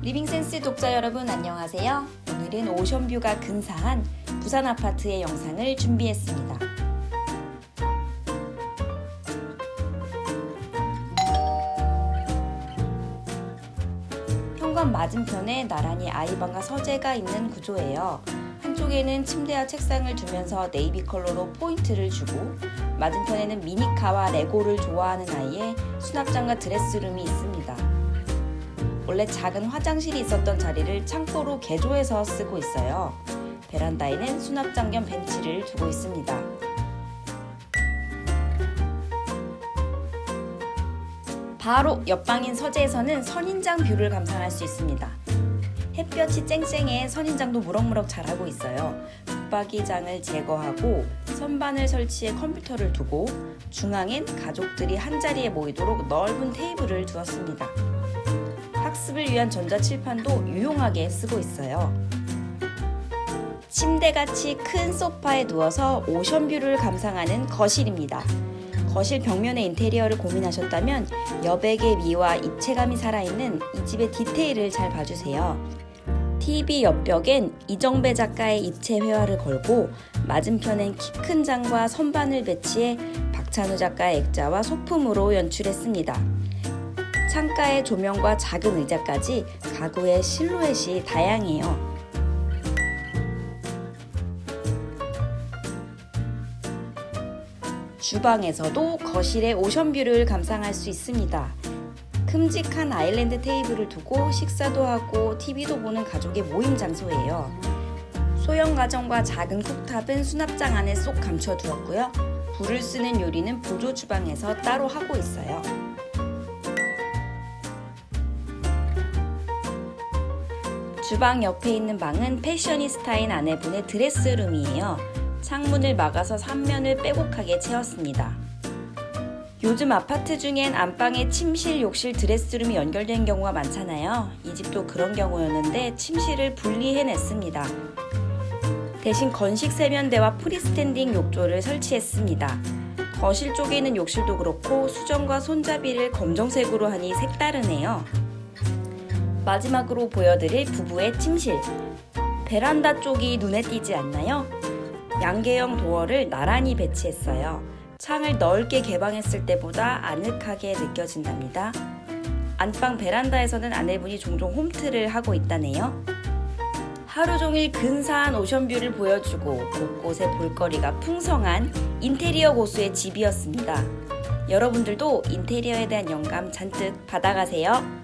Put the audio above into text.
리빙센스 독자 여러분 안녕하세요. 오늘은 오션뷰가 근사한 부산 아파트의 영상을 준비했습니다. 현관 맞은편에 나란히 아이방과 서재가 있는 구조예요. 한쪽에는 침대와 책상을 두면서 네이비 컬러로 포인트를 주고, 맞은편에는 미니카와 레고를 좋아하는 아이의 수납장과 드레스룸이 있습니다. 원래 작은 화장실이 있었던 자리를 창고로 개조해서 쓰고 있어요. 베란다에는 수납장 겸 벤치를 두고 있습니다. 바로 옆방인 서재에서는 선인장 뷰를 감상할 수 있습니다. 햇볕이 쨍쨍해 선인장도 무럭무럭 자라고 있어요. 붙박이장을 제거하고 선반을 설치해 컴퓨터를 두고, 중앙엔 가족들이 한자리에 모이도록 넓은 테이블을 두었습니다. 학습을 위한 전자칠판도 유용하게 쓰고 있어요. 침대같이 큰 소파에 누워서 오션뷰를 감상하는 거실입니다. 거실 벽면의 인테리어를 고민하셨다면 여백의 미와 입체감이 살아있는 이 집의 디테일을 잘 봐주세요. TV 옆벽엔 이정배 작가의 입체 회화를 걸고, 맞은편엔 키 큰 장과 선반을 배치해 박찬우 작가의 액자와 소품으로 연출했습니다. 창가의 조명과 작은 의자까지 가구의 실루엣이 다양해요. 주방에서도 거실의 오션뷰를 감상할 수 있습니다. 큼직한 아일랜드 테이블을 두고 식사도 하고 TV도 보는 가족의 모임 장소예요. 소형 가정과 작은 쿡탑은 수납장 안에 쏙 감춰두었고요. 불을 쓰는 요리는 보조 주방에서 따로 하고 있어요. 주방 옆에 있는 방은 패셔니스타인 아내분의 드레스룸이에요. 창문을 막아서 3면을 빼곡하게 채웠습니다. 요즘 아파트 중엔 안방에 침실, 욕실, 드레스룸이 연결된 경우가 많잖아요. 이 집도 그런 경우였는데 침실을 분리해냈습니다. 대신 건식 세면대와 프리스탠딩 욕조를 설치했습니다. 거실 쪽에 있는 욕실도 그렇고 수전과 손잡이를 검정색으로 하니 색다르네요. 마지막으로 보여드릴 부부의 침실. 베란다 쪽이 눈에 띄지 않나요? 양계형 도어를 나란히 배치했어요. 창을 넓게 개방했을 때보다 아늑하게 느껴진답니다. 안방 베란다에서는 아내분이 종종 홈트를 하고 있다네요. 하루 종일 근사한 오션뷰를 보여주고 곳곳에 볼거리가 풍성한 인테리어 고수의 집이었습니다. 여러분들도 인테리어에 대한 영감 잔뜩 받아가세요.